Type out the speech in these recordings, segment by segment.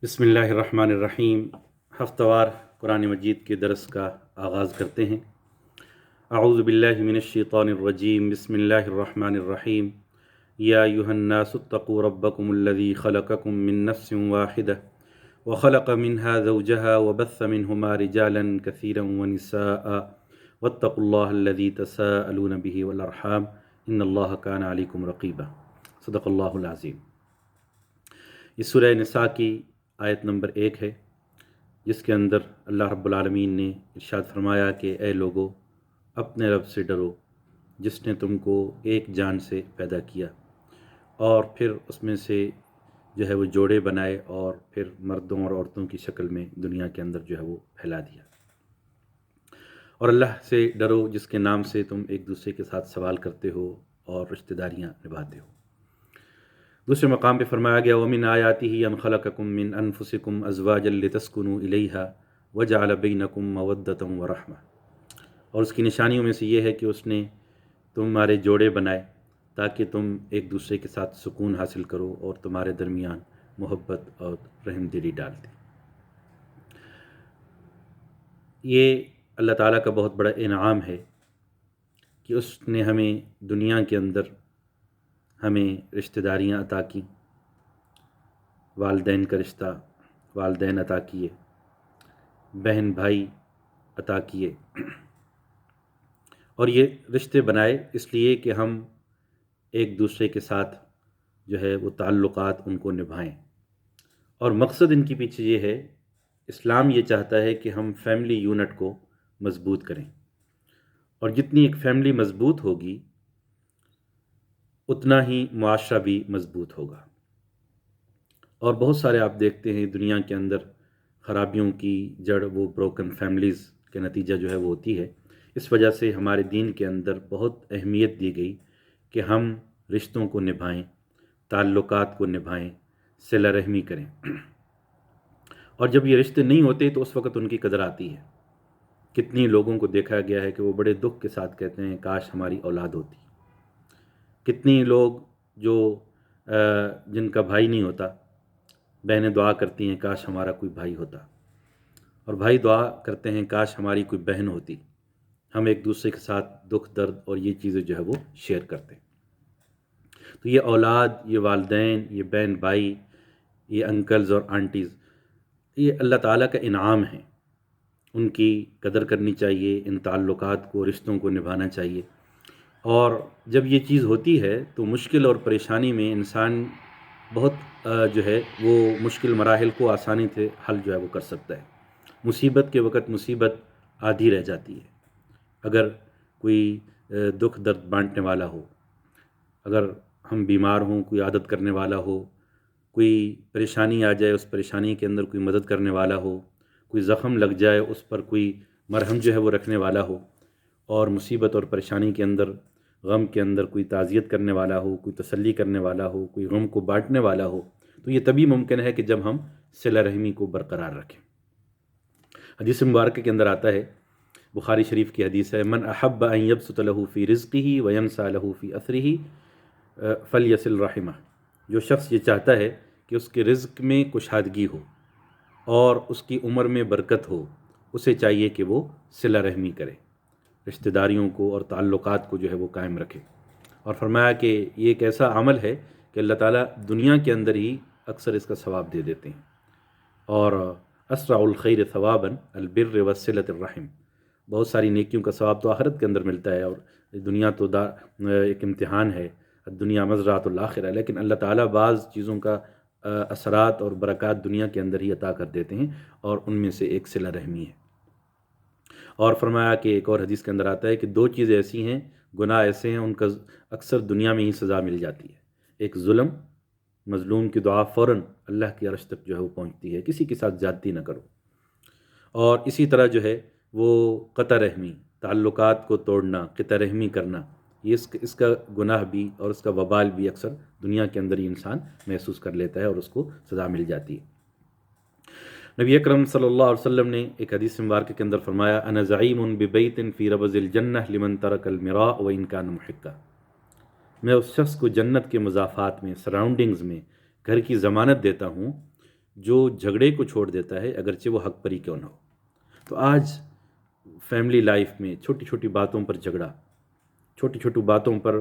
بسم اللہ الرحمن الرحیم۔ ہفتہ وار قرآن مجید کے درس کا آغاز کرتے ہیں۔ اعوذ باللہ من الشیطان الرجیم، بسم اللہ الرحمن الرحیم۔ یا ایھا الناس اتقوا ربکم الذی خلقکم من نفس واحدہ وخلق منها زوجها وبث منہما رجالا کثیرا ونساء واتقوا اللہ الذی تساءلون به والارحام ان اللہ کان علیکم رقیبا۔ صدق اللہ العظیم۔ یہ سورہ نساء کی آیت نمبر 1 ہے، جس کے اندر اللہ رب العالمین نے ارشاد فرمایا کہ اے لوگو، اپنے رب سے ڈرو جس نے تم کو ایک جان سے پیدا کیا اور پھر اس میں سے جو ہے وہ جوڑے بنائے اور پھر مردوں اور عورتوں کی شکل میں دنیا کے اندر جو ہے وہ پھیلا دیا۔ اور اللہ سے ڈرو جس کے نام سے تم ایک دوسرے کے ساتھ سوال کرتے ہو اور رشتہ داریاں نبھاتے ہو۔ دوسرے مقام پہ فرمایا گیا وَمِنْ آیَاتِهِ أَنْ خَلَقَكُم مِّنْ أَنفُسِكُمْ أَزْوَاجًا لِتَسْكُنُوا إِلَيْهَا وَجَعَلَ بَيْنَكُم مَّوَدَّةً وَرَحْمَةً، اور اس کی نشانیوں میں سے یہ ہے کہ اس نے تمہارے جوڑے بنائے تاکہ تم ایک دوسرے کے ساتھ سکون حاصل کرو اور تمہارے درمیان محبت اور رحم دلی ڈال دی۔ یہ اللہ تعالیٰ کا بہت بڑا انعام ہے کہ اس نے ہمیں دنیا کے اندر ہمیں رشتہ داریاں عطا کیں، والدین کا رشتہ والدین عطا کیے، بہن بھائی عطا کیے، اور یہ رشتے بنائے اس لیے کہ ہم ایک دوسرے کے ساتھ جو ہے وہ تعلقات ان کو نبھائیں۔ اور مقصد ان کے پیچھے یہ ہے، اسلام یہ چاہتا ہے کہ ہم فیملی یونٹ کو مضبوط کریں، اور جتنی ایک فیملی مضبوط ہوگی اتنا ہی معاشرہ بھی مضبوط ہوگا۔ اور بہت سارے آپ دیکھتے ہیں دنیا کے اندر خرابیوں کی جڑ وہ بروکن فیملیز کے نتیجہ جو ہے وہ ہوتی ہے۔ اس وجہ سے ہمارے دین کے اندر بہت اہمیت دی گئی کہ ہم رشتوں کو نبھائیں، تعلقات کو نبھائیں، صلہ رحمی کریں۔ اور جب یہ رشتے نہیں ہوتے تو اس وقت ان کی قدر آتی ہے۔ کتنی لوگوں کو دیکھا گیا ہے کہ وہ بڑے دکھ کے ساتھ کہتے ہیں کاش ہماری اولاد ہوتی۔ کتنی لوگ جو جن کا بھائی نہیں ہوتا، بہنیں دعا کرتی ہیں کاش ہمارا کوئی بھائی ہوتا، اور بھائی دعا کرتے ہیں کاش ہماری کوئی بہن ہوتی، ہم ایک دوسرے کے ساتھ دکھ درد اور یہ چیزیں جو ہے وہ شیئر کرتے ہیں۔ تو یہ اولاد، یہ والدین، یہ بہن بھائی، یہ انکلز اور آنٹیز، یہ اللہ تعالیٰ کا انعام ہے، ان کی قدر کرنی چاہیے، ان تعلقات کو، رشتوں کو نبھانا چاہیے۔ اور جب یہ چیز ہوتی ہے تو مشکل اور پریشانی میں انسان بہت جو ہے وہ مشکل مراحل کو آسانی سے حل جو ہے وہ کر سکتا ہے۔ مصیبت کے وقت مصیبت آدھی رہ جاتی ہے۔ اگر کوئی دکھ درد بانٹنے والا ہو، اگر ہم بیمار ہوں کوئی عادت کرنے والا ہو، کوئی پریشانی آ جائے اس پریشانی کے اندر کوئی مدد کرنے والا ہو، کوئی زخم لگ جائے اس پر کوئی مرہم جو ہے وہ رکھنے والا ہو، اور مصیبت اور پریشانی کے اندر، غم کے اندر کوئی تعزیت کرنے والا ہو، کوئی تسلی کرنے والا ہو، کوئی غم کو بانٹنے والا ہو، تو یہ تبھی ممکن ہے کہ جب ہم صلہ رحمی کو برقرار رکھیں۔ حدیث مبارکہ کے اندر آتا ہے، بخاری شریف کی حدیث ہے، من احب ان یبسط له فی رزقہ وینسى له فی اثرہ فلیصل رحمہ۔ جو شخص یہ چاہتا ہے کہ اس کے رزق میں کشادگی ہو اور اس کی عمر میں برکت ہو، اسے چاہیے کہ وہ صلہ رحمی کرے، رشتہ داریوں کو اور تعلقات کو جو ہے وہ قائم رکھے۔ اور فرمایا کہ یہ ایک ایسا عمل ہے کہ اللہ تعالیٰ دنیا کے اندر ہی اکثر اس کا ثواب دے دیتے ہیں۔ اور اسرع الخیر ثوابا البر وصلۃ الرحم، بہت ساری نیکیوں کا ثواب تو آخرت کے اندر ملتا ہے، اور دنیا تو ایک امتحان ہے، دنیا مزرعۃ الآخرہ، لیکن اللہ تعالیٰ بعض چیزوں کا اثرات اور برکات دنیا کے اندر ہی عطا کر دیتے ہیں، اور ان میں سے ایک صلہ رحمی ہے۔ اور فرمایا کہ ایک اور حدیث کے اندر آتا ہے کہ دو چیزیں ایسی ہیں، گناہ ایسے ہیں ان کا اکثر دنیا میں ہی سزا مل جاتی ہے۔ ایک ظلم، مظلوم کی دعا فوراً اللہ کی عرش تک جو ہے وہ پہنچتی ہے، کسی کے ساتھ زیادتی نہ کرو۔ اور اسی طرح جو ہے وہ قطع رحمی، تعلقات کو توڑنا، قطع رحمی کرنا، یہ اس کا گناہ بھی اور اس کا وبال بھی اکثر دنیا کے اندر ہی انسان محسوس کر لیتا ہے اور اس کو سزا مل جاتی ہے۔ نبی اکرم صلی اللہ علیہ وسلم نے ایک حدیث مبارکہ کے اندر فرمایا انا زعیم ببیت فی ربض الجنہ لمن ترک المراء وان کان محقا، میں اس شخص کو جنت کے مضافات میں، سراؤنڈنگز میں گھر کی ضمانت دیتا ہوں جو جھگڑے کو چھوڑ دیتا ہے اگرچہ وہ حق پر ہی کیوں نہ ہو۔ تو آج فیملی لائف میں چھوٹی چھوٹی باتوں پر جھگڑا، چھوٹی چھوٹی باتوں پر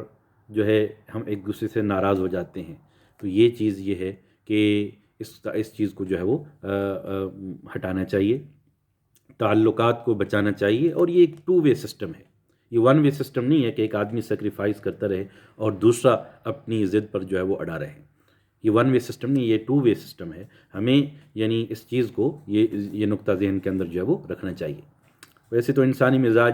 جو ہے ہم ایک دوسرے سے ناراض ہو جاتے ہیں، تو یہ چیز یہ ہے کہ اس چیز کو جو ہے وہ ہٹانا چاہیے، تعلقات کو بچانا چاہیے۔ اور یہ ایک ٹو وے سسٹم ہے، یہ ون وے سسٹم نہیں ہے کہ ایک آدمی سیکریفائز کرتا رہے اور دوسرا اپنی ضد پر جو ہے وہ اڑا رہے۔ یہ ون وے سسٹم نہیں، یہ ٹو وے سسٹم ہے۔ ہمیں یعنی اس چیز کو یہ نقطہ ذہن کے اندر جو ہے وہ رکھنا چاہیے۔ ویسے تو انسانی مزاج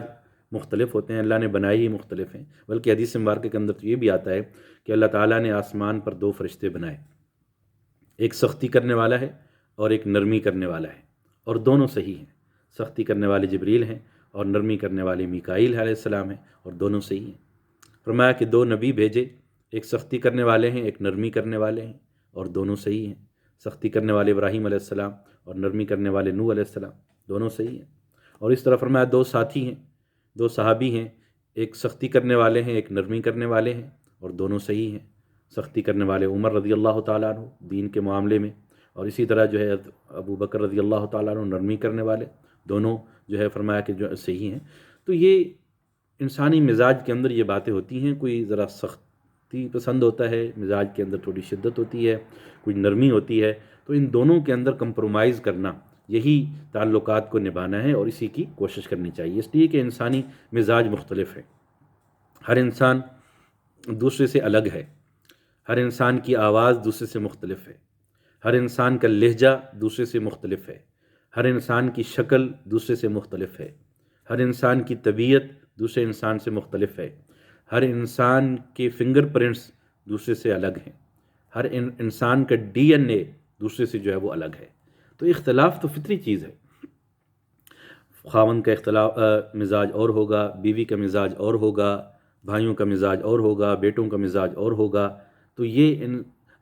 مختلف ہوتے ہیں، اللہ نے بنائے ہی مختلف ہیں، بلکہ حدیث مبارکہ کے اندر تو یہ بھی آتا ہے کہ اللہ تعالیٰ نے آسمان پر 2 فرشتے بنائے، ایک سختی کرنے والا ہے اور ایک نرمی کرنے والا ہے، اور دونوں صحیح ہیں۔ سختی کرنے والے جبریل ہیں اور نرمی کرنے والے میکائیل علیہ السلام ہیں، اور دونوں صحیح ہیں۔ فرمایا کہ 2 نبی بھیجے، ایک سختی کرنے والے ہیں، ایک نرمی کرنے والے ہیں، اور دونوں صحیح ہیں۔ سختی کرنے والے ابراہیم علیہ السلام اور نرمی کرنے والے نوح علیہ السلام، دونوں صحیح ہیں۔ اور اس طرح فرمایا 2 ساتھی ہیں، 2 صحابی ہیں، ایک سختی کرنے والے ہیں، ایک نرمی کرنے والے ہیں، اور دونوں صحیح ہیں۔ سختی کرنے والے عمر رضی اللہ تعالیٰ عنہ دین کے معاملے میں، اور اسی طرح جو ہے ابو بکر رضی اللہ تعالیٰ عنہ نرمی کرنے والے، دونوں جو ہے فرمایا کہ جو صحیح ہیں۔ تو یہ انسانی مزاج کے اندر یہ باتیں ہوتی ہیں، کوئی ذرا سختی پسند ہوتا ہے، مزاج کے اندر تھوڑی شدت ہوتی ہے، کوئی نرمی ہوتی ہے، تو ان دونوں کے اندر کمپرومائز کرنا، یہی تعلقات کو نبھانا ہے اور اسی کی کوشش کرنی چاہیے۔ اس لیے کہ انسانی مزاج مختلف ہے، ہر انسان دوسرے سے الگ ہے، ہر انسان کی آواز دوسرے سے مختلف ہے، ہر انسان کا لہجہ دوسرے سے مختلف ہے، ہر انسان کی شکل دوسرے سے مختلف ہے، ہر انسان کی طبیعت دوسرے انسان سے مختلف ہے، ہر انسان کے فنگر پرنٹس دوسرے سے الگ ہیں، ہر انسان کا ڈی این اے دوسرے سے جو ہے وہ الگ ہے۔ تو اختلاف تو فطری چیز ہے، خاوند کا مزاج اور ہوگا، بیوی کا مزاج اور ہوگا، بھائیوں کا مزاج اور ہوگا، بیٹوں کا مزاج اور ہوگا۔ تو یہ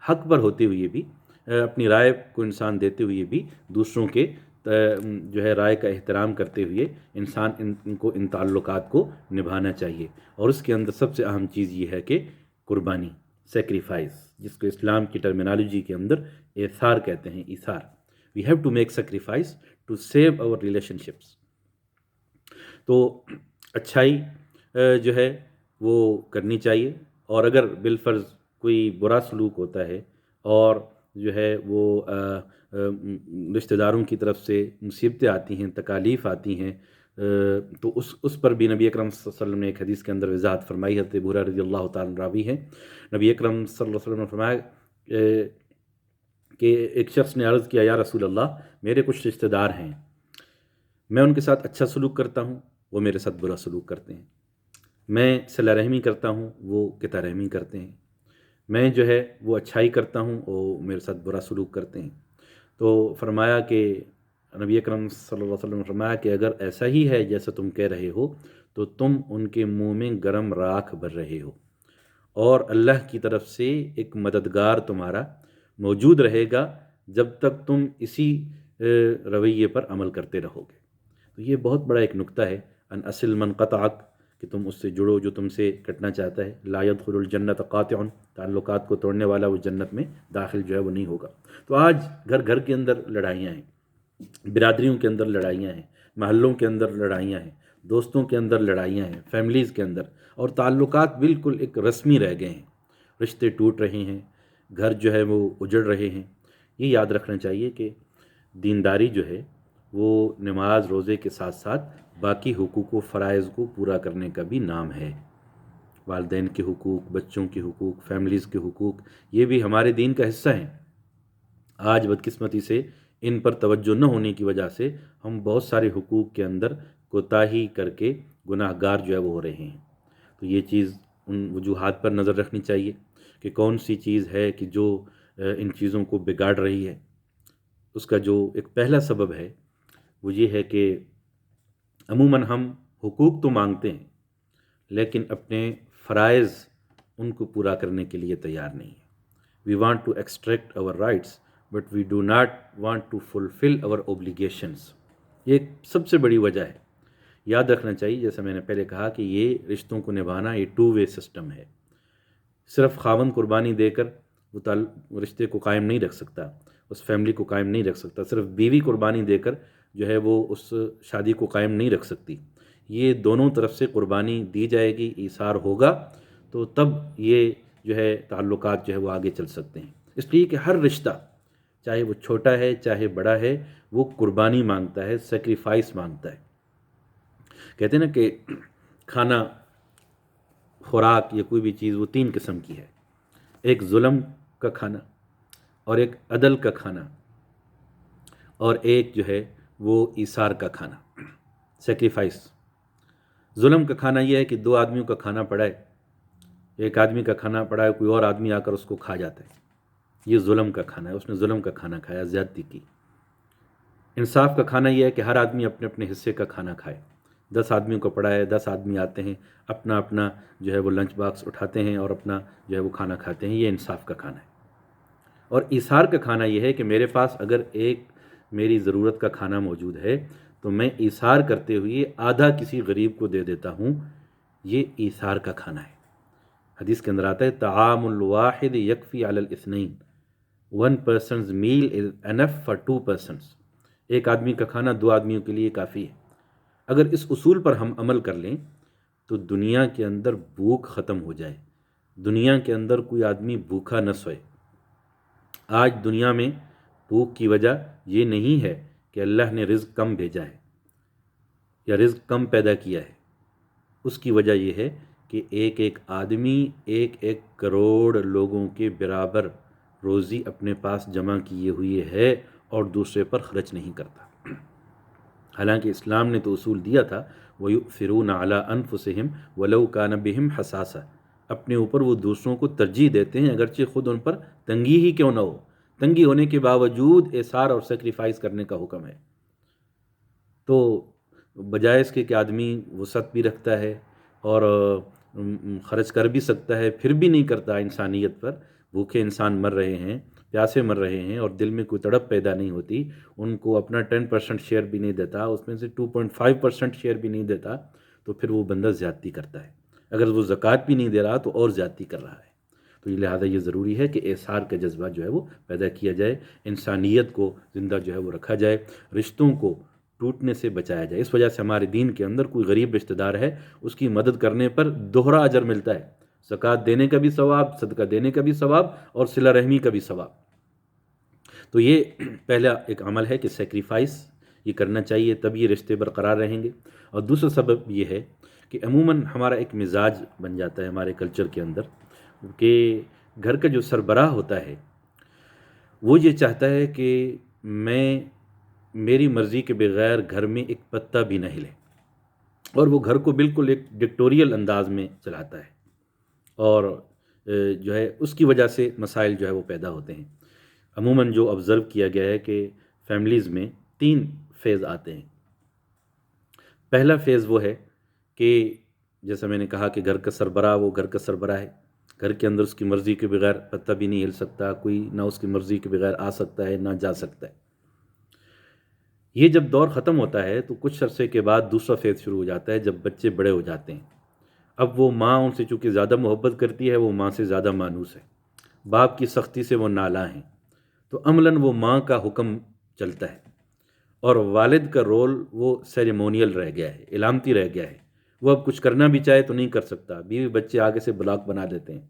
حق پر ہوتے ہوئے بھی، اپنی رائے کو انسان دیتے ہوئے بھی، دوسروں کے جو ہے رائے کا احترام کرتے ہوئے انسان ان تعلقات کو نبھانا چاہیے۔ اور اس کے اندر سب سے اہم چیز یہ ہے کہ قربانی، سیکریفائز، جس کو اسلام کی ٹرمینالوجی کے اندر ایثار کہتے ہیں، ایثار۔ We have to make sacrifice to save our relationships. تو اچھائی جو ہے وہ کرنی چاہیے، اور اگر بالفرض کوئی برا سلوک ہوتا ہے اور جو ہے وہ رشتہ داروں کی طرف سے مصیبتیں آتی ہیں، تکالیف آتی ہیں، تو اس پر بھی نبی اکرم صلی اللہ علیہ وسلم نے ایک حدیث کے اندر وضاحت فرمائی، حضرت ابو ہریرہ رضی اللہ تعالیٰ عنہ راوی ہے۔ نبی اکرم صلی اللہ علیہ وسلم نے فرمایا کہ ایک شخص نے عرض کیا، یا رسول اللہ، میرے کچھ رشتہ دار ہیں، میں ان کے ساتھ اچھا سلوک کرتا ہوں، وہ میرے ساتھ برا سلوک کرتے ہیں، میں صلہ رحمی کرتا ہوں، وہ قطع رحمی کرتے ہیں، میں جو ہے وہ اچھائی کرتا ہوں، وہ میرے ساتھ برا سلوک کرتے ہیں۔ تو فرمایا کہ نبی اکرم صلی اللہ علیہ وسلم نے فرمایا کہ اگر ایسا ہی ہے جیسا تم کہہ رہے ہو، تو تم ان کے منہ میں گرم راکھ بھر رہے ہو، اور اللہ کی طرف سے ایک مددگار تمہارا موجود رہے گا جب تک تم اسی رویے پر عمل کرتے رہو گے۔ تو یہ بہت بڑا ایک نکتہ ہے، ان اصل من قطعک، کہ تم اس سے جڑو جو تم سے کٹنا چاہتا ہے۔ لا يدخل الجنت قاطع، تعلقات کو توڑنے والا وہ جنت میں داخل جو ہے وہ نہیں ہوگا۔ تو آج گھر گھر کے اندر لڑائیاں ہیں، برادریوں کے اندر لڑائیاں ہیں، محلوں کے اندر لڑائیاں ہیں، دوستوں کے اندر لڑائیاں ہیں، فیملیز کے اندر، اور تعلقات بالکل ایک رسمی رہ گئے ہیں، رشتے ٹوٹ رہے ہیں، گھر جو ہے وہ اجڑ رہے ہیں۔ یہ یاد رکھنا چاہیے کہ دینداری جو ہے وہ نماز روزے کے ساتھ ساتھ باقی حقوق و فرائض کو پورا کرنے کا بھی نام ہے۔ والدین کے حقوق، بچوں کے حقوق، فیملیز کے حقوق، یہ بھی ہمارے دین کا حصہ ہیں۔ آج بدقسمتی سے ان پر توجہ نہ ہونے کی وجہ سے ہم بہت سارے حقوق کے اندر کوتاہی کر کے گناہ گار جو ہے وہ ہو رہے ہیں۔ تو یہ چیز ان وجوہات پر نظر رکھنی چاہیے کہ کون سی چیز ہے کہ جو ان چیزوں کو بگاڑ رہی ہے۔ اس کا جو ایک پہلا سبب ہے وہ یہ ہے کہ عموماً ہم حقوق تو مانگتے ہیں، لیکن اپنے فرائض ان کو پورا کرنے کے لیے تیار نہیں ہیں۔ We want to extract our rights but we do not want to fulfil our obligations. یہ ایک سب سے بڑی وجہ ہے، یاد رکھنا چاہیے۔ جیسا میں نے پہلے کہا کہ یہ رشتوں کو نبھانا یہ ٹو وے سسٹم ہے، صرف خاوند قربانی دے کر وہ رشتے کو قائم نہیں رکھ سکتا، اس فیملی کو قائم نہیں رکھ سکتا. صرف بیوی قربانی دے کر جو ہے وہ اس شادی کو قائم نہیں رکھ سکتی. یہ دونوں طرف سے قربانی دی جائے گی، ایثار ہوگا، تو تب یہ جو ہے تعلقات جو ہے وہ آگے چل سکتے ہیں. اس لیے کہ ہر رشتہ چاہے وہ چھوٹا ہے چاہے بڑا ہے وہ قربانی مانگتا ہے، سیکریفائس مانگتا ہے. کہتے ہیں نا کہ کھانا، خوراک یا کوئی بھی چیز وہ تین قسم کی ہے، ایک ظلم کا کھانا اور ایک عدل کا کھانا اور ایک جو ہے وہ ایثار کا کھانا، سیکریفائس. ظلم کا کھانا یہ ہے کہ دو آدمیوں کا کھانا پڑا ہے، ایک آدمی کا کھانا پڑا ہے، کوئی اور آدمی آ کر اس کو کھا جاتا ہے، یہ ظلم کا کھانا ہے، اس نے ظلم کا کھانا کھایا، زیادتی کی. انصاف کا کھانا یہ ہے کہ ہر آدمی اپنے اپنے حصے کا کھانا کھائے. 10 آدمیوں کو پڑا ہے، 10 آدمی آتے ہیں، اپنا اپنا جو ہے وہ لنچ باکس اٹھاتے ہیں اور اپنا جو ہے وہ کھانا کھاتے ہیں، یہ انصاف کا کھانا ہے. اور ایثار کا کھانا یہ ہے کہ میرے پاس اگر ایک میری ضرورت کا کھانا موجود ہے تو میں ایثار کرتے ہوئے آدھا کسی غریب کو دے دیتا ہوں، یہ ایثار کا کھانا ہے. حدیث کے اندر آتا ہے طعام الواحد یکفی علی الاثنین، 1 person's meal is enough for 2 persons. ایک آدمی کا کھانا 2 آدمیوں کے لیے کافی ہے. اگر اس اصول پر ہم عمل کر لیں تو دنیا کے اندر بھوک ختم ہو جائے، دنیا کے اندر کوئی آدمی بھوکا نہ سوئے. آج دنیا میں بھوک کی وجہ یہ نہیں ہے کہ اللہ نے رزق کم بھیجا ہے یا رزق کم پیدا کیا ہے، اس کی وجہ یہ ہے کہ ایک ایک آدمی 1 کروڑ لوگوں کے برابر روزی اپنے پاس جمع کیے ہوئے ہے اور دوسرے پر خرچ نہیں کرتا. حالانکہ اسلام نے تو اصول دیا تھا وَيُؤْثِرُونَ عَلَىٰ أَنفُسِهِمْ وَلَوْ كَانَ بِهِمْ خَصَاصَةٌ، اپنے اوپر وہ دوسروں کو ترجیح دیتے ہیں اگرچہ خود ان پر تنگی ہی کیوں نہ ہو. تنگی ہونے کے باوجود ایثار اور سیکریفائس کرنے کا حکم ہے. تو بجائے اس کے کہ آدمی وسعت بھی رکھتا ہے اور خرچ کر بھی سکتا ہے پھر بھی نہیں کرتا انسانیت پر. بھوکے انسان مر رہے ہیں، پیاسے مر رہے ہیں اور دل میں کوئی تڑپ پیدا نہیں ہوتی، ان کو اپنا 10% شیئر بھی نہیں دیتا، اس میں سے 2.5% شیئر بھی نہیں دیتا، تو پھر وہ بندہ زیادتی کرتا ہے. اگر وہ زکوٰۃ بھی نہیں دے رہا تو اور زیادتی کر رہا ہے. تو لہٰذا یہ ضروری ہے کہ ایثار کا جذبہ جو ہے وہ پیدا کیا جائے، انسانیت کو زندہ جو ہے وہ رکھا جائے، رشتوں کو ٹوٹنے سے بچایا جائے. اس وجہ سے ہمارے دین کے اندر کوئی غریب رشتہ دار ہے اس کی مدد کرنے پر دوہرا اجر ملتا ہے، زکوٰۃ دینے کا بھی ثواب، صدقہ دینے کا بھی ثواب اور صلہ رحمی کا بھی ثواب. تو یہ پہلا ایک عمل ہے کہ سیکریفائس یہ کرنا چاہیے، تب یہ رشتے برقرار رہیں گے. اور دوسرا سبب یہ ہے کہ عموماً ہمارا ایک مزاج بن جاتا ہے ہمارے کلچر کے اندر کہ گھر کا جو سربراہ ہوتا ہے وہ یہ چاہتا ہے کہ میری مرضی کے بغیر گھر میں ایک پتہ بھی نہ ہلے، اور وہ گھر کو بالکل ایک ڈکٹوریل انداز میں چلاتا ہے، اور جو ہے اس کی وجہ سے مسائل جو ہے وہ پیدا ہوتے ہیں. عموماً جو آبزرو کیا گیا ہے کہ فیملیز میں 3 فیز آتے ہیں. پہلا فیز وہ ہے کہ جیسا میں نے کہا کہ گھر کا سربراہ وہ گھر کا سربراہ ہے، گھر کے اندر اس کی مرضی کے بغیر پتہ بھی نہیں ہل سکتا، کوئی نہ اس کی مرضی کے بغیر آ سکتا ہے نہ جا سکتا ہے. یہ جب دور ختم ہوتا ہے تو کچھ عرصے کے بعد دوسرا فیز شروع ہو جاتا ہے، جب بچے بڑے ہو جاتے ہیں. اب وہ ماں ان سے چونکہ زیادہ محبت کرتی ہے، وہ ماں سے زیادہ مانوس ہے، باپ کی سختی سے وہ نالاں ہیں، تو عملاً وہ ماں کا حکم چلتا ہے، اور والد کا رول وہ سیریمونیل رہ گیا ہے، علامتی رہ گیا ہے. وہ اب کچھ کرنا بھی چاہے تو نہیں کر سکتا، بیوی بچے آگے سے بلاک بنا دیتے ہیں،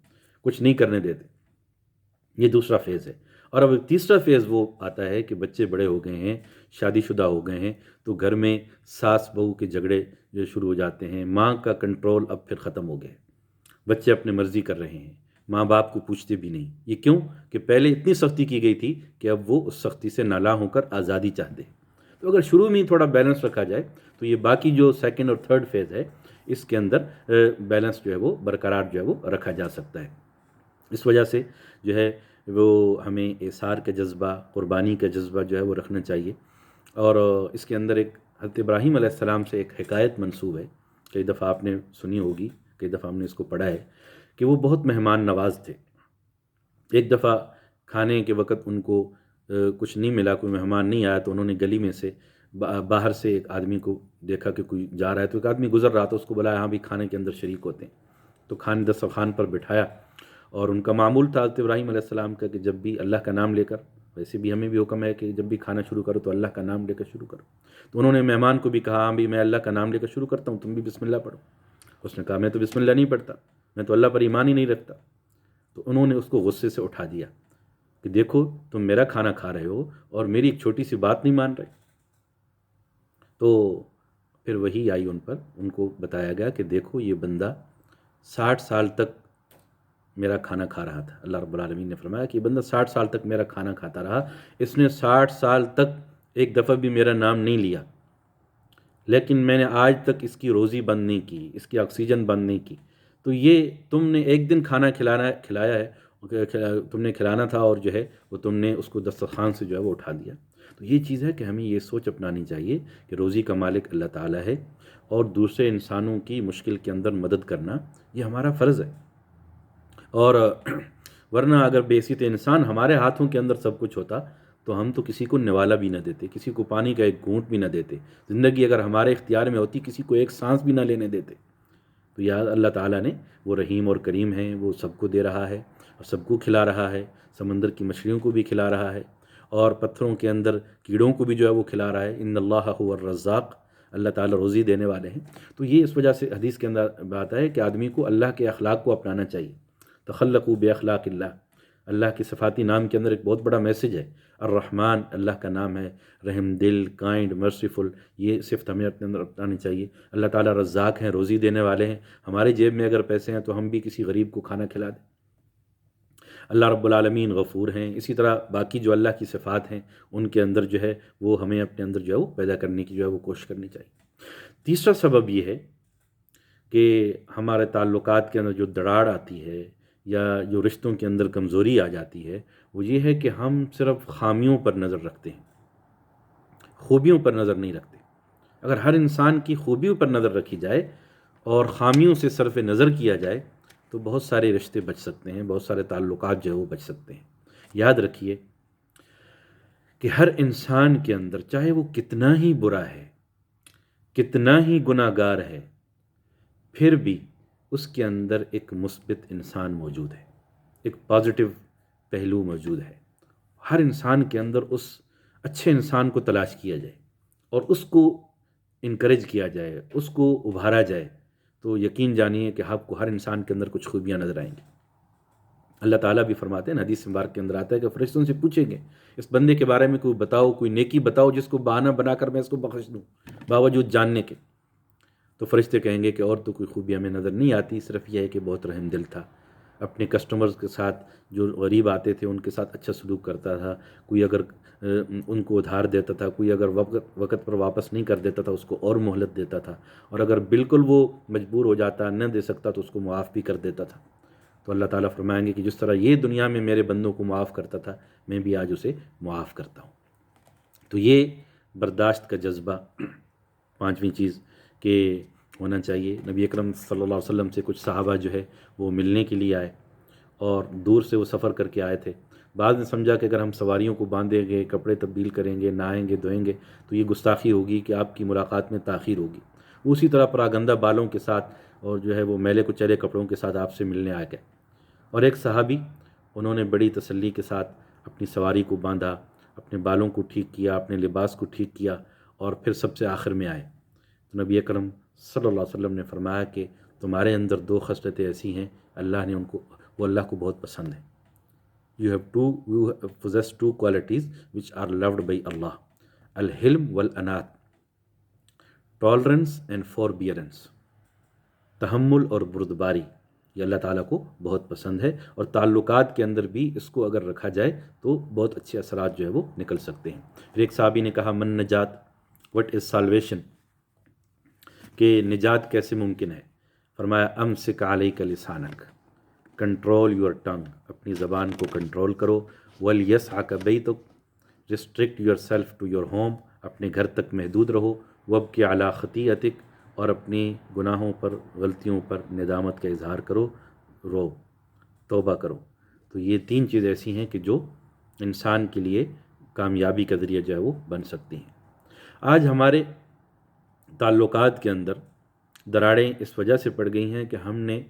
کچھ نہیں کرنے دیتے. یہ دوسرا فیز ہے. اور اب تیسرا فیز وہ آتا ہے کہ بچے بڑے ہو گئے ہیں، شادی شدہ ہو گئے ہیں، تو گھر میں ساس بہو کے جھگڑے جو شروع ہو جاتے ہیں، ماں کا کنٹرول اب پھر ختم ہو گیا، بچے اپنے مرضی کر رہے ہیں، ماں باپ کو پوچھتے بھی نہیں. یہ کیوں کہ پہلے اتنی سختی کی گئی تھی کہ اب وہ اس سختی سے نالاں ہو کر آزادی چاہتے ہیں. تو اگر شروع میں ہی تھوڑا بیلنس رکھا جائے تو یہ باقی جو سیکنڈ اور تھرڈ فیز ہے اس کے اندر بیلنس جو ہے وہ برقرار جو ہے وہ رکھا جا سکتا ہے. اس وجہ سے جو ہے وہ ہمیں ایثار کا جذبہ، قربانی کا جذبہ جو ہے وہ رکھنا چاہیے. اور اس کے اندر ایک حضرت ابراہیم علیہ السلام سے ایک حکایت منسوب ہے، کئی دفعہ آپ نے سنی ہوگی، کئی دفعہ ہم نے اس کو پڑھا ہے، کہ وہ بہت مہمان نواز تھے. ایک دفعہ کھانے کے وقت ان کو کچھ نہیں ملا، کوئی مہمان نہیں آیا، تو انہوں نے گلی میں سے باہر سے ایک آدمی کو دیکھا کہ کوئی جا رہا ہے، تو ایک آدمی گزر رہا تھا، اس کو بلایا، ہاں بھی کھانے کے اندر شریک ہوتے ہیں. تو کھانے دسترخوان پر بٹھایا، اور ان کا معمول تھا حضرت ابراہیم علیہ السلام کا کہ جب بھی اللہ کا نام لے کر ویسے بھی ہمیں بھی حکم ہے کہ جب بھی کھانا شروع کرو تو اللہ کا نام لے کر شروع کرو. تو انہوں نے مہمان کو بھی کہا ہاں بھی میں اللہ کا نام لے کر شروع کرتا ہوں، تم بھی بسم اللہ پڑھو. اس نے کہا میں تو بسم اللہ نہیں پڑھتا، میں تو اللہ پر ایمان ہی نہیں رکھتا. تو انہوں نے اس کو غصے سے اٹھا دیا کہ دیکھو تم میرا کھانا کھا رہے ہو اور میری ایک چھوٹی سی بات نہیں مان رہے. تو پھر وہی آئی ان پر، ان کو بتایا گیا کہ دیکھو یہ بندہ 60 سال تک میرا کھانا کھا رہا تھا. اللہ رب العالمین نے فرمایا کہ یہ بندہ 60 سال تک میرا کھانا کھاتا رہا، اس نے 60 سال تک ایک دفعہ بھی میرا نام نہیں لیا، لیکن میں نے آج تک اس کی روزی بند نہیں کی، اس کی آکسیجن بند نہیں کی. تو یہ تم نے ایک دن کھانا کھلایا ہے، تم نے کھلانا تھا اور جو ہے وہ تم نے اس کو دسترخوان سے جو ہے وہ اٹھا دیا. تو یہ چیز ہے کہ ہمیں یہ سوچ اپنانی چاہیے کہ روزی کا مالک اللہ تعالیٰ ہے، اور دوسرے انسانوں کی مشکل کے اندر مدد کرنا یہ ہمارا فرض ہے. اور ورنہ اگر بیسیت انسان ہمارے ہاتھوں کے اندر سب کچھ ہوتا تو ہم تو کسی کو نوالا بھی نہ دیتے، کسی کو پانی کا ایک گھونٹ بھی نہ دیتے. زندگی اگر ہمارے اختیار میں ہوتی کسی کو ایک سانس بھی نہ لینے دیتے. تو یا اللہ تعالیٰ نے، وہ رحیم اور کریم ہیں، وہ سب کو دے رہا ہے اور سب کو کھلا رہا ہے، سمندر کی مچھلیوں کو بھی کھلا رہا ہے اور پتھروں کے اندر کیڑوں کو بھی جو ہے وہ کھلا رہا ہے. ان اللہ هو الرزاق، اللہ تعالیٰ روزی دینے والے ہیں. تو یہ اس وجہ سے حدیث کے اندر بات ہے کہ آدمی کو اللہ کے اخلاق کو اپنانا چاہیے. تخلقوا باخلاق اللہ، اللہ کے صفاتی نام کے اندر ایک بہت بڑا میسج ہے. الرحمن اللہ کا نام ہے، رحم دل، کائنڈ، مرسیفل، یہ صفت ہمیں اپنے اندر اپنانی چاہیے. اللہ تعالیٰ رزاق ہیں، روزی دینے والے ہیں. ہمارے جیب میں اگر پیسے ہیں تو ہم بھی کسی غریب کو کھانا کھلا دیں. اللہ رب العالمین غفور ہیں. اسی طرح باقی جو اللہ کی صفات ہیں ان کے اندر جو ہے وہ ہمیں اپنے اندر جو ہے وہ پیدا کرنے کی جو ہے وہ کوشش کرنی چاہیے. تیسرا سبب یہ ہے کہ ہمارے تعلقات کے اندر جو دراڑ آتی ہے یا جو رشتوں کے اندر کمزوری آ جاتی ہے، وہ یہ ہے کہ ہم صرف خامیوں پر نظر رکھتے ہیں، خوبیوں پر نظر نہیں رکھتے. اگر ہر انسان کی خوبیوں پر نظر رکھی جائے اور خامیوں سے صرف نظر کیا جائے تو بہت سارے رشتے بچ سکتے ہیں، بہت سارے تعلقات جو ہے وہ بچ سکتے ہیں. یاد رکھیے کہ ہر انسان کے اندر چاہے وہ کتنا ہی برا ہے، کتنا ہی گناہ گار ہے، پھر بھی اس کے اندر ایک مثبت انسان موجود ہے، ایک پازیٹیو پہلو موجود ہے. ہر انسان کے اندر اس اچھے انسان کو تلاش کیا جائے اور اس کو انکریج کیا جائے، اس کو ابھارا جائے، تو یقین جانیے کہ آپ کو ہر انسان کے اندر کچھ خوبیاں نظر آئیں گی. اللہ تعالیٰ بھی فرماتے ہیں، حدیث مبارک کے اندر آتا ہے کہ فرشتوں سے پوچھیں گے اس بندے کے بارے میں کوئی بتاؤ، کوئی نیکی بتاؤ جس کو بہانہ بنا کر میں اس کو بخش دوں باوجود جاننے کے. تو فرشتے کہیں گے کہ اور تو کوئی خوبی ہمیں نظر نہیں آتی، صرف یہ ہے کہ بہت رحم دل تھا، اپنے کسٹمرز کے ساتھ جو غریب آتے تھے ان کے ساتھ اچھا سلوک کرتا تھا، کوئی اگر ان کو ادھار دیتا تھا، کوئی اگر وقت پر واپس نہیں کر دیتا تھا اس کو اور مہلت دیتا تھا، اور اگر بالکل وہ مجبور ہو جاتا نہ دے سکتا تو اس کو معاف بھی کر دیتا تھا. تو اللہ تعالیٰ فرمائیں گے کہ جس طرح یہ دنیا میں میرے بندوں کو معاف کرتا تھا میں بھی آج اسے معاف کرتا ہوں. تو یہ برداشت کا جذبہ پانچویں چیز کہ ہونا چاہیے. نبی اکرم صلی اللہ علیہ وسلم سے کچھ صحابہ جو ہے وہ ملنے کے لیے آئے اور دور سے وہ سفر کر کے آئے تھے. بعد میں سمجھا کہ اگر ہم سواریوں کو باندھیں گے، کپڑے تبدیل کریں گے، نہائیں گے، دھوئیں گے تو یہ گستاخی ہوگی کہ آپ کی ملاقات میں تاخیر ہوگی. اسی طرح پراگندہ بالوں کے ساتھ اور جو ہے وہ میلے کچیلے کپڑوں کے ساتھ آپ سے ملنے آ گئے. اور ایک صحابی انہوں نے بڑی تسلی کے ساتھ اپنی سواری کو باندھا، اپنے بالوں کو ٹھیک کیا، اپنے لباس کو ٹھیک کیا اور پھر سب سے آخر میں آئے. تو نبی اکرم صلی اللہ علیہ وسلم نے فرمایا کہ تمہارے اندر دو خصلتیں ایسی ہیں اللہ نے ان کو، وہ اللہ کو بہت پسند ہیں. You possess two qualities which are loved by Allah: الحلم والانات، ٹالرنس اینڈ فوربیئرنس، تحمل اور بردباری. یہ اللہ تعالیٰ کو بہت پسند ہے اور تعلقات کے اندر بھی اس کو اگر رکھا جائے تو بہت اچھے اثرات جو ہے وہ نکل سکتے ہیں. پھر ایک صحابی نے کہا من نجات، وٹ از سالویشن، کہ نجات کیسے ممکن ہے؟ فرمایا امسک علیک لسانک، کنٹرول یور ٹنگ، اپنی زبان کو کنٹرول کرو. ولیسعک بیتک، restrict yourself to your home, اپنے گھر تک محدود رہو. وابکی علی خطیئتک، اور اپنی گناہوں پر، غلطیوں پر ندامت کا اظہار کرو، رو، توبہ کرو. تو یہ تین چیزیں ایسی ہیں کہ جو انسان کے لیے کامیابی کا ذریعہ جو ہے وہ بن سکتی ہیں. آج ہمارے تعلقات کے اندر دراڑیں اس وجہ سے پڑ گئی ہیں کہ ہم نے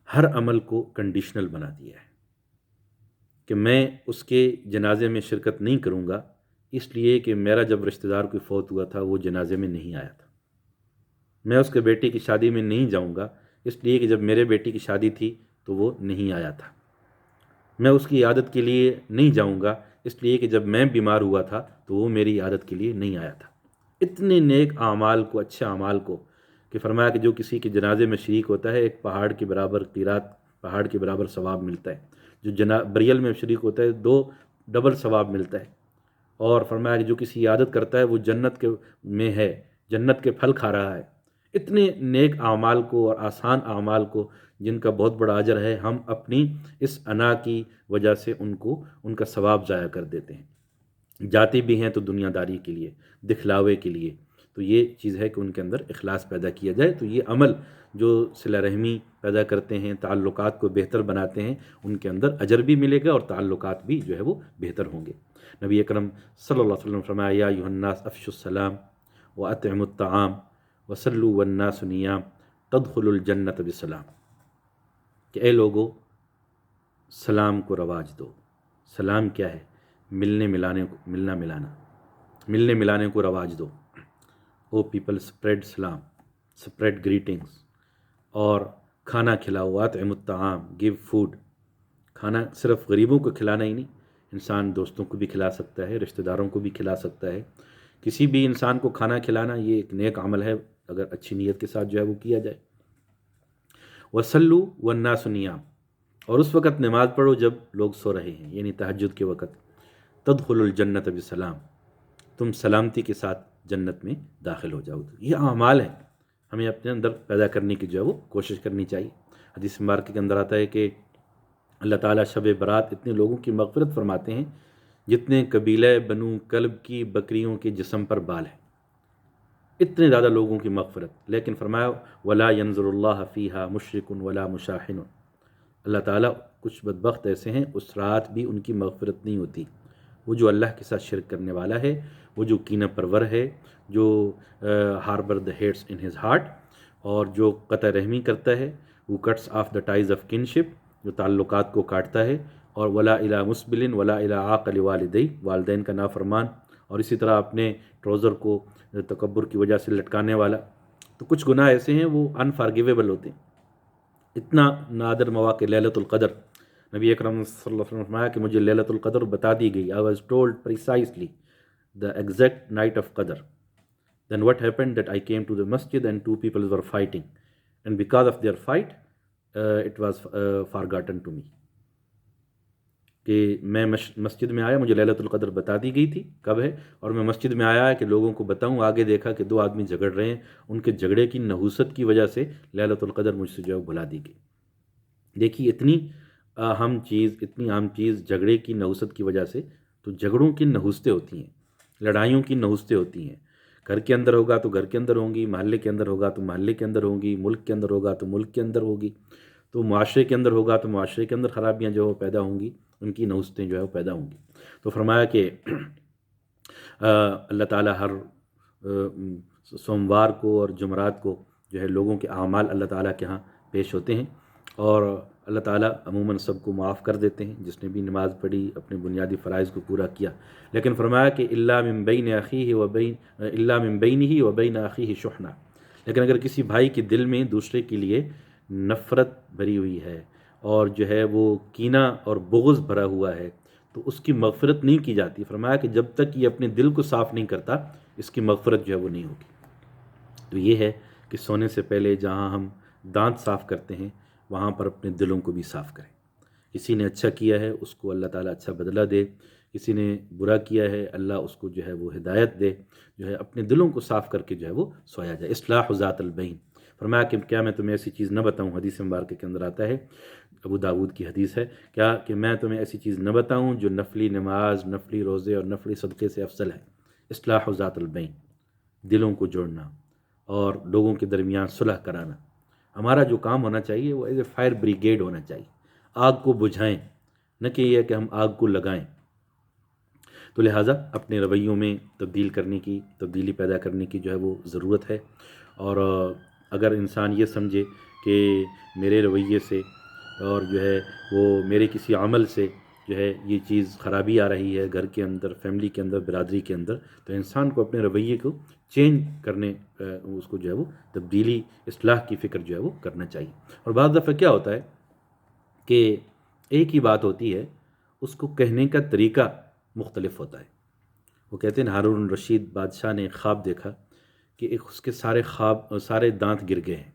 ہر عمل کو کنڈیشنل بنا دیا ہے کہ میں اس کے جنازے میں شرکت نہیں کروں گا، اس لیے کہ میرا جب رشتہ دار کوئی فوت ہوا تھا وہ جنازے میں نہیں آیا تھا۔ میں اس کے بیٹے کی شادی میں نہیں جاؤں گا، اس لیے کہ جب میرے بیٹی کی شادی تھی تو وہ نہیں آیا تھا۔ میں اس کی عیادت کے لیے نہیں جاؤں گا، اس لیے کہ جب میں بیمار ہوا تھا تو وہ میری عیادت کے لیے نہیں آیا تھا۔ اتنے نیک اعمال کو، اچھے اعمال کو، کہ فرمایا کہ جو کسی کے جنازے میں شریک ہوتا ہے ایک پہاڑ کے برابر قیرات، پہاڑ کے برابر ثواب ملتا ہے۔ جو بریل میں شریک ہوتا ہے 2 ڈبل ثواب ملتا ہے۔ اور فرمایا کہ جو کسی عیادت کرتا ہے وہ جنت کے میں ہے، جنت کے پھل کھا رہا ہے۔ اتنے نیک اعمال کو اور آسان اعمال کو جن کا بہت بڑا اجر ہے، ہم اپنی اس انا کی وجہ سے ان کا ثواب ضائع کر دیتے ہیں۔ جاتے بھی ہیں تو دنیا داری کے لیے، دکھلاوے کے لیے۔ تو یہ چیز ہے کہ ان کے اندر اخلاص پیدا کیا جائے، تو یہ عمل جو صلہ رحمی پیدا کرتے ہیں، تعلقات کو بہتر بناتے ہیں، ان کے اندر اجر بھی ملے گا اور تعلقات بھی جو ہے وہ بہتر ہوں گے۔ نبی اکرم صلی اللہ علیہ وسلم فرمایا یا ایھا الناس افشوا السلام واطعموا الطعام وصلوا والناس نیام تدخلوا الجنۃ بسلام، کہ اے لوگو سلام کو رواج دو۔ سلام کیا ہے؟ ملنے ملانے کو رواج دو۔ او پیپل اسپریڈ سلام، اسپریڈ گریٹنگس، اور کھانا کھلاؤ، اطعموا الطعام، گیو فوڈ۔ کھانا صرف غریبوں کو کھلانا ہی نہیں، انسان دوستوں کو بھی کھلا سکتا ہے، رشتہ داروں کو بھی کھلا سکتا ہے۔ کسی بھی انسان کو کھانا کھلانا یہ ایک نیک عمل ہے اگر اچھی نیت کے ساتھ جو ہے وہ کیا جائے۔ وصلوا والناس نیام، اور اس وقت نماز پڑھو جب لوگ سو رہے ہیں، یعنی تہجد کے وقت۔ تدخلوا الجنۃ بسلام، تم سلامتی کے ساتھ جنت میں داخل ہو جاؤ۔ یہ اعمال ہیں ہمیں اپنے اندر پیدا کرنے کی جو ہے وہ کوشش کرنی چاہیے۔ حدیث مبارکہ کے اندر آتا ہے کہ اللہ تعالیٰ شب برات اتنے لوگوں کی مغفرت فرماتے ہیں جتنے قبیلہ بنو کلب کی بکریوں کے جسم پر بال ہیں، اتنے زیادہ لوگوں کی مغفرت۔ لیکن فرمایا ولا ينظر اللہ فیہا مشرک ولا مشاحن، اللہ تعالیٰ کچھ بدبخت ایسے ہیں اس رات بھی ان کی مغفرت نہیں ہوتی۔ وہ جو اللہ کے ساتھ شرک کرنے والا ہے، وہ جو کینہ پرور ہے، جو harbour the hates in his heart, اور جو قطع رحمی کرتا ہے، وہ cuts off the ties of kinship, جو تعلقات کو کاٹتا ہے، اور ولا الی مسبل ولا الی عاقل والدی، والدین کا نافرمان، اور اسی طرح اپنے ٹروزر کو تکبر کی وجہ سے لٹکانے والا۔ تو کچھ گناہ ایسے ہیں وہ انفارگیویبل ہوتے ہیں۔ اتنا نادر مواقع لیلۃ القدر، نبی اکرم صلی اللہ علیہ وسلم نے فرمایا کہ مجھے لیلۃ القدر بتا دی گئی، I was told precisely the exact night of Qadr. Then what happened that I came to the masjid and 2 people were fighting, and because of their fight it was forgotten to me. کہ میں مسجد میں آیا، مجھے لیلۃ القدر بتا دی گئی تھی کب ہے، اور میں مسجد میں آیا کہ لوگوں کو بتاؤں، آگے دیکھا کہ 2 آدمی جھگڑ رہے ہیں، ان کے جھگڑے کی نحوست کی وجہ سے لیلۃ القدر مجھ سے جو ہے بھلا دی گئی۔ دیکھیے اتنی اہم چیز، اتنی عام چیز جھگڑے کی نحوست کی وجہ سے، تو جھگڑوں کی نحوستیں ہوتی ہیں، لڑائیوں کی نحوستیں ہوتی ہیں۔ گھر کے اندر ہوگا تو گھر کے اندر ہوں گی، محلے کے اندر ہوگا تو محلے کے اندر ہوں گی، ملک کے اندر ہوگا تو ملک کے اندر ہوگی، تو معاشرے کے اندر ہوگا تو معاشرے کے اندر خرابیاں جو پیدا ہوں گی، ان کی نحوستیں جو ہے وہ پیدا ہوں گی۔ تو فرمایا کہ اللہ تعالیٰ ہر سوموار کو اور جمعرات کو جو ہے لوگوں کے اعمال اللہ تعالیٰ کے ہاں پیش ہوتے ہیں، اور اللہ تعالیٰ عموماً سب کو معاف کر دیتے ہیں جس نے بھی نماز پڑھی، اپنے بنیادی فرائض کو پورا کیا۔ لیکن فرمایا کہ الا من بین بینہ و بین اخیہ شحنہ، لیکن اگر کسی بھائی کے دل میں دوسرے کے لیے نفرت بھری ہوئی ہے اور جو ہے وہ کینہ اور بغض بھرا ہوا ہے تو اس کی مغفرت نہیں کی جاتی۔ فرمایا کہ جب تک یہ اپنے دل کو صاف نہیں کرتا اس کی مغفرت جو ہے وہ نہیں ہوگی۔ تو یہ ہے کہ سونے سے پہلے جہاں ہم دانت صاف کرتے ہیں وہاں پر اپنے دلوں کو بھی صاف کریں۔ کسی نے اچھا کیا ہے اس کو اللہ تعالیٰ اچھا بدلہ دے، کسی نے برا کیا ہے اللہ اس کو جو ہے وہ ہدایت دے، جو ہے اپنے دلوں کو صاف کر کے جو ہے وہ سویا جائے۔ اصلاح ذات البین، فرمایا کہ کیا میں تمہیں ایسی چیز نہ بتاؤں، حدیث مبارکہ کے اندر آتا ہے، ابو داود کی حدیث ہے، کیا کہ میں تمہیں ایسی چیز نہ بتاؤں جو نفلی نماز، نفلی روزے اور نفلی صدقے سے افضل ہے۔ اصلاح ذات البین، دلوں کو جوڑنا اور لوگوں کے درمیان صلح کرانا۔ ہمارا جو کام ہونا چاہیے وہ ایز اے فائر بریگیڈ ہونا چاہیے، آگ کو بجھائیں، نہ کہ یہ کہ ہم آگ کو لگائیں۔ تو لہٰذا اپنے رویوں میں تبدیلی پیدا کرنے کی جو ہے وہ ضرورت ہے، اور اگر انسان یہ سمجھے کہ میرے رویے سے اور جو ہے وہ میرے کسی عمل سے جو ہے یہ چیز خرابی آ رہی ہے گھر کے اندر، فیملی کے اندر، برادری کے اندر، تو انسان کو اپنے رویے کو چینج کرنے، اس کو جو ہے وہ تبدیلی، اصلاح کی فکر جو ہے وہ کرنا چاہیے۔ اور بعض دفعہ کیا ہوتا ہے کہ ایک ہی بات ہوتی ہے، اس کو کہنے کا طریقہ مختلف ہوتا ہے۔ وہ کہتے ہیں ہارون الرشید بادشاہ نے ایک خواب دیکھا کہ اس کے سارے دانت گر گئے ہیں،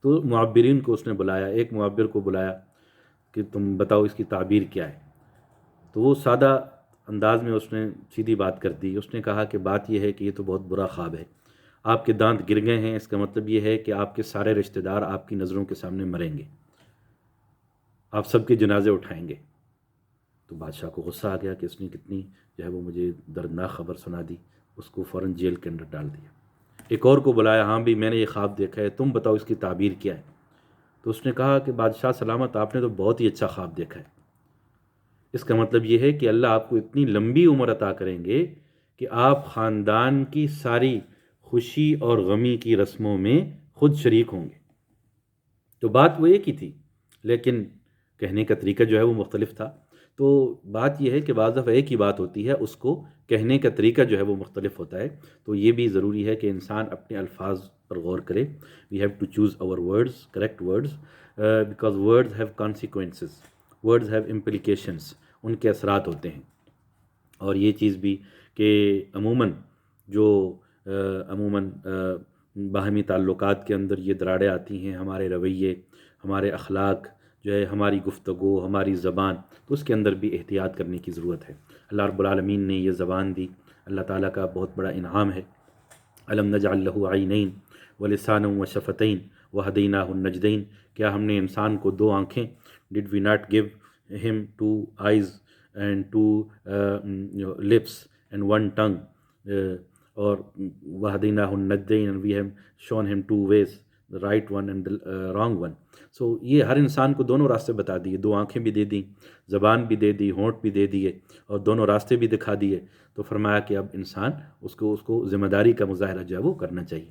تو معبرین کو اس نے بلایا، ایک معبر کو بلایا کہ تم بتاؤ اس کی تعبیر کیا ہے۔ تو وہ سادہ انداز میں اس نے سیدھی بات کر دی، اس نے کہا کہ بات یہ ہے کہ یہ تو بہت برا خواب ہے، آپ کے دانت گر گئے ہیں، اس کا مطلب یہ ہے کہ آپ کے سارے رشتہ دار آپ کی نظروں کے سامنے مریں گے، آپ سب کے جنازے اٹھائیں گے۔ تو بادشاہ کو غصہ آ گیا کہ اس نے کتنی جو ہے وہ مجھے دردناک خبر سنا دی، اس کو فوراً جیل کے اندر ڈال دیا۔ ایک اور کو بلایا، ہاں بھی میں نے یہ خواب دیکھا ہے، تم بتاؤ اس کی تعبیر کیا ہے۔ تو اس نے کہا کہ بادشاہ سلامت، آپ نے تو بہت ہی اچھا خواب دیکھا ہے، اس کا مطلب یہ ہے کہ اللہ آپ کو اتنی لمبی عمر عطا کریں گے کہ آپ خاندان کی ساری خوشی اور غمی کی رسموں میں خود شریک ہوں گے۔ تو بات وہ ایک ہی تھی، لیکن کہنے کا طریقہ جو ہے وہ مختلف تھا۔ تو بات یہ ہے کہ بعض دفعہ ایک ہی بات ہوتی ہے، اس کو کہنے کا طریقہ جو ہے وہ مختلف ہوتا ہے۔ تو یہ بھی ضروری ہے کہ انسان اپنے الفاظ پر غور کرے۔ We have to choose our words, correct words, because words have consequences, words have implications, ان کے اثرات ہوتے ہیں۔ اور یہ چیز بھی کہ عموماً باہمی تعلقات کے اندر یہ دراڑیں آتی ہیں، ہمارے رویے، ہمارے اخلاق جو ہے، ہماری گفتگو، ہماری زبان، تو اس کے اندر بھی احتیاط کرنے کی ضرورت ہے۔ اللہ رب العالمین نے یہ زبان دی، اللہ تعالیٰ کا بہت بڑا انعام ہے۔ الم نجعل لہ عینین ولسانا وشفتین وہدیناہ النجدین، کیا ہم نے انسان کو دو آنکھیں، did we not give him two eyes and two lips and one tongue, اور وہدیناہ النجدین، and we have shown him two ways, the right one and the wrong one۔ So یہ ہر انسان کو دونوں راستے بتا دیے، دو آنکھیں بھی دے دیں، زبان بھی دے دی، ہونٹ بھی دے دیے، اور دونوں راستے بھی دکھا دیے۔ تو فرمایا کہ اب انسان اس کو ذمہ داری کا مظاہرہ جو ہے وہ کرنا چاہیے۔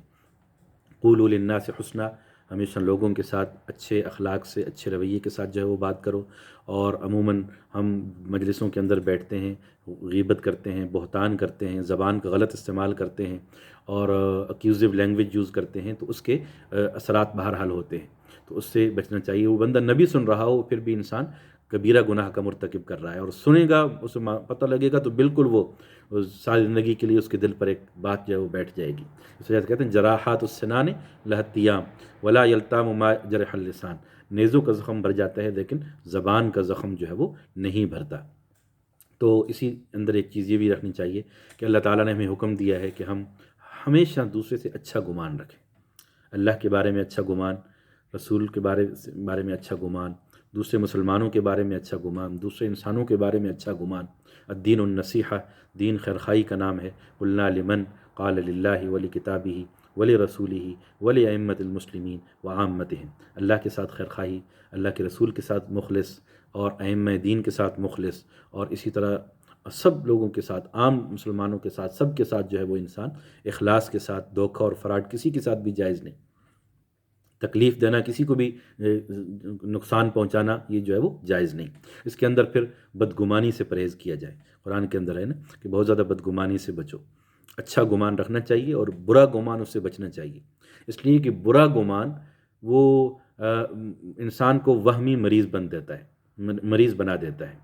قولوا للناس حسنا، ہمیشہ لوگوں کے ساتھ اچھے اخلاق سے، اچھے رویے کے ساتھ جو ہے وہ بات کرو۔ اور عموماً ہم مجلسوں کے اندر بیٹھتے ہیں، غیبت کرتے ہیں، بہتان کرتے ہیں، زبان کا غلط استعمال کرتے ہیں، اور اکیوزو لینگویج یوز کرتے ہیں، تو اس کے اثرات بہرحال ہوتے ہیں، تو اس سے بچنا چاہیے۔ وہ بندہ نبی سن رہا ہو، پھر بھی انسان کبیرہ گناہ کا مرتکب کر رہا ہے، اور سنے گا، اسے پتہ لگے گا، تو بالکل وہ ساری زندگی کے لیے اس کے دل پر ایک بات جو ہے وہ بیٹھ جائے گی۔ اس وجہ سے کہتے ہیں جراحات السنان لها التیام ولا یلتام ما جرح اللسان، نیزوں کا زخم بھر جاتا ہے لیکن زبان کا زخم جو ہے وہ نہیں بھرتا۔ تو اسی اندر ایک چیز یہ بھی رکھنی چاہیے کہ اللہ تعالیٰ نے ہمیں حکم دیا ہے کہ ہم ہمیشہ دوسرے سے اچھا گمان رکھیں، اللہ کے بارے میں اچھا گمان، رسول کے بارے میں اچھا گمان، دوسرے مسلمانوں کے بارے میں اچھا گمان، دوسرے انسانوں کے بارے میں اچھا گمان۔ الدین النصیحہ، دین خیرخواہی کا نام ہے۔ قلنا لمن قال للہ ولکتابہ ولرسولہ ولائمۃ المسلمین وعامتہم، اللہ کے ساتھ خیرخواہی، اللہ کے رسول کے ساتھ مخلص، اور ائمہ دین کے ساتھ مخلص، اور اسی طرح سب لوگوں کے ساتھ، عام مسلمانوں کے ساتھ، سب کے ساتھ جو ہے وہ انسان اخلاص کے ساتھ، دھوکہ اور فراڈ کسی کے ساتھ بھی جائز نہیں، تکلیف دینا، کسی کو بھی نقصان پہنچانا، یہ جو ہے وہ جائز نہیں۔ اس کے اندر پھر بدگمانی سے پرہیز کیا جائے، قرآن کے اندر ہے نا کہ بہت زیادہ بدگمانی سے بچو، اچھا گمان رکھنا چاہیے اور برا گمان اس سے بچنا چاہیے، اس لیے کہ برا گمان وہ انسان کو وہمی مریض بنا دیتا ہے۔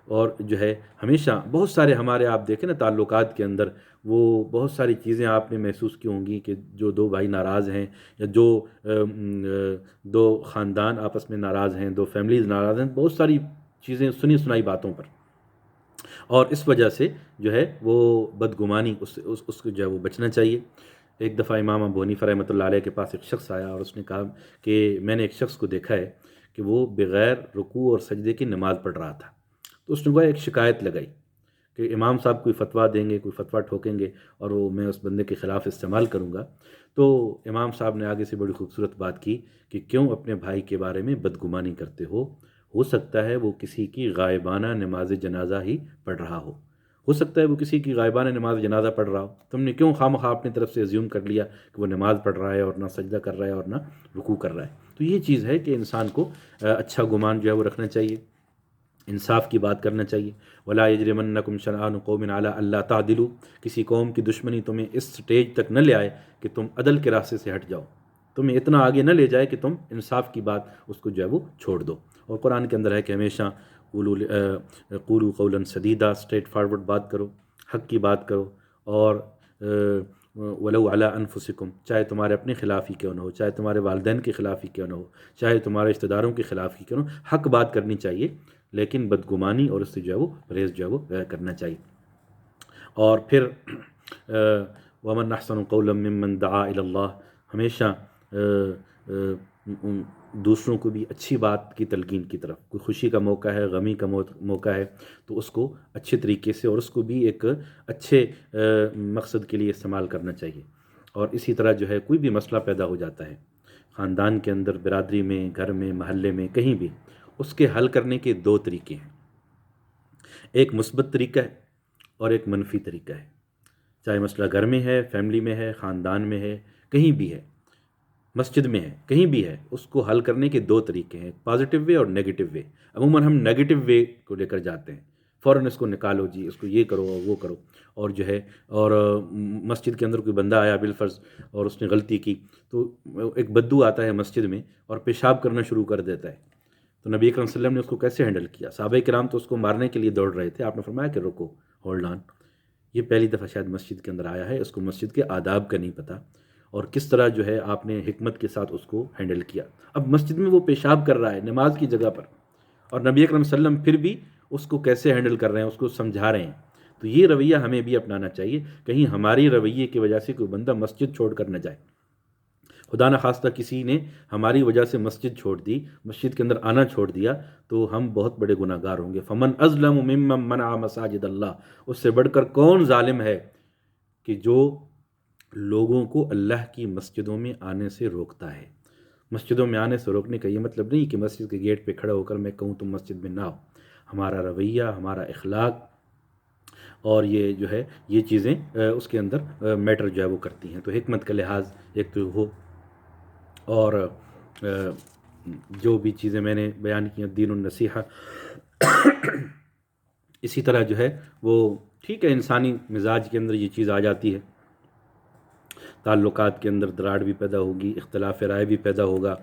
اور جو ہے ہمیشہ بہت سارے ہمارے، آپ دیکھیں نا تعلقات کے اندر، وہ بہت ساری چیزیں آپ نے محسوس کی ہوں گی کہ جو دو بھائی ناراض ہیں، یا جو دو خاندان آپس میں ناراض ہیں، دو فیملیز ناراض ہیں، بہت ساری چیزیں سنی سنائی باتوں پر، اور اس وجہ سے جو ہے وہ بدگمانی، اس کو جو ہے وہ بچنا چاہیے۔ ایک دفعہ امام ابو حنیفہ رحمۃ اللہ علیہ کے پاس ایک شخص آیا، اور اس نے کہا کہ میں نے ایک شخص کو دیکھا ہے کہ وہ بغیر رکوع اور سجدے کی نماز پڑھ رہا تھا۔ تو اس نے وہ ایک شکایت لگائی کہ امام صاحب کوئی فتویٰ دیں گے، کوئی فتویٰ ٹھوکیں گے، اور وہ میں اس بندے کے خلاف استعمال کروں گا۔ تو امام صاحب نے آگے سے بڑی خوبصورت بات کی کہ کیوں اپنے بھائی کے بارے میں بدگمانی کرتے ہو سکتا ہے وہ کسی کی غائبانہ نماز جنازہ ہی پڑھ رہا ہو سکتا ہے وہ کسی کی غائبانہ نماز جنازہ پڑھ رہا ہو، تم نے کیوں خواہ اپنی طرف سے ازیوم کر لیا کہ وہ نماز پڑھ رہا ہے اور نہ سجدہ کر رہا ہے اور نہ رکوع کر رہا ہے۔ تو یہ چیز ہے کہ انسان کو اچھا گمان جو ہے وہ رکھنا چاہیے۔ انصاف کی بات کرنا چاہیے. ولا یجرمنکم شنآن قوم علی اللہ تعدلوا، کسی قوم کی دشمنی تمہیں اس سٹیج تک نہ لے آئے کہ تم عدل کے راستے سے ہٹ جاؤ، تمہیں اتنا آگے نہ لے جائے کہ تم انصاف کی بات اس کو جو ہے وہ چھوڑ دو. اور قرآن کے اندر ہے کہ ہمیشہ قولوا قولا سدیدا، اسٹریٹ فارورڈ بات کرو، حق کی بات کرو. اور ولو علی انفسکم، چاہے تمہارے اپنے خلاف ہی کیوں نہ ہو، چاہے تمہارے والدین کے خلاف ہی کیوں نہ ہو، چاہے تمہارے رشتہ داروں کے خلاف ہی کیوں نہ ہو، حق بات کرنی چاہیے، لیکن بدگمانی اور اس سے جو ہے وہ پرہیز جو ہے وہ کرنا چاہیے. اور پھر ومن احسن قولا ممن دعا الی اللہ، ہمیشہ دوسروں کو بھی اچھی بات کی تلقین کی طرف، کوئی خوشی کا موقع ہے، غمی کا موقع ہے، تو اس کو اچھے طریقے سے اور اس کو بھی ایک اچھے مقصد کے لیے استعمال کرنا چاہیے. اور اسی طرح جو ہے کوئی بھی مسئلہ پیدا ہو جاتا ہے خاندان کے اندر، برادری میں، گھر میں، محلے میں، کہیں بھی، اس کے حل کرنے کے دو طریقے ہیں. ایک مثبت طریقہ ہے اور ایک منفی طریقہ ہے. چاہے مسئلہ گھر میں ہے، فیملی میں ہے، خاندان میں ہے، کہیں بھی ہے، مسجد میں ہے، کہیں بھی ہے، اس کو حل کرنے کے دو طریقے ہیں، پازیٹیو وے اور نیگیٹو وے. عموماً ہم نیگیٹو وے کو لے کر جاتے ہیں، فوراً اس کو نکالو جی، اس کو یہ کرو اور وہ کرو. اور جو ہے اور مسجد کے اندر کوئی بندہ آیا بالفرض اور اس نے غلطی کی، تو ایک بدو آتا ہے مسجد میں اور پیشاب کرنا شروع کر دیتا ہے. تو نبی اکرم صلی اللہ علیہ وسلم نے اس کو کیسے ہینڈل کیا؟ صحابہ کرام تو اس کو مارنے کے لیے دوڑ رہے تھے، آپ نے فرمایا کہ رکو، ہولڈ آن. یہ پہلی دفعہ شاید مسجد کے اندر آیا ہے، اس کو مسجد کے آداب کا نہیں پتہ، اور کس طرح جو ہے آپ نے حکمت کے ساتھ اس کو ہینڈل کیا. اب مسجد میں وہ پیشاب کر رہا ہے نماز کی جگہ پر، اور نبی اکرم صلی اللہ علیہ وسلم پھر بھی اس کو کیسے ہینڈل کر رہے ہیں، اس کو سمجھا رہے ہیں. تو یہ رویہ ہمیں بھی اپنانا چاہیے، کہیں ہماری رویے کی وجہ سے کوئی بندہ مسجد چھوڑ کر نہ جائے. خدا نخواستہ کسی نے ہماری وجہ سے مسجد چھوڑ دی، مسجد کے اندر آنا چھوڑ دیا، تو ہم بہت بڑے گناہ گار ہوں گے. فمن ازلم ممن منع مساجد اللہ، اس سے بڑھ کر کون ظالم ہے کہ جو لوگوں کو اللہ کی مسجدوں میں آنے سے روکتا ہے. مسجدوں میں آنے سے روکنے کا یہ مطلب نہیں کہ مسجد کے گیٹ پہ کھڑا ہو کر میں کہوں تم مسجد میں نہ آؤ. ہمارا رویہ، ہمارا اخلاق اور یہ جو ہے یہ چیزیں اس کے اندر میٹر جو ہے وہ کرتی ہیں. تو حکمت کا لحاظ ایک تو ہو، اور جو بھی چیزیں میں نے بیان کی ہیں، دین النصیحہ، اسی طرح جو ہے وہ ٹھیک ہے، انسانی مزاج کے اندر یہ چیز آ جاتی ہے، تعلقات کے اندر دراڑ بھی پیدا ہوگی، اختلاف رائے بھی پیدا ہوگا،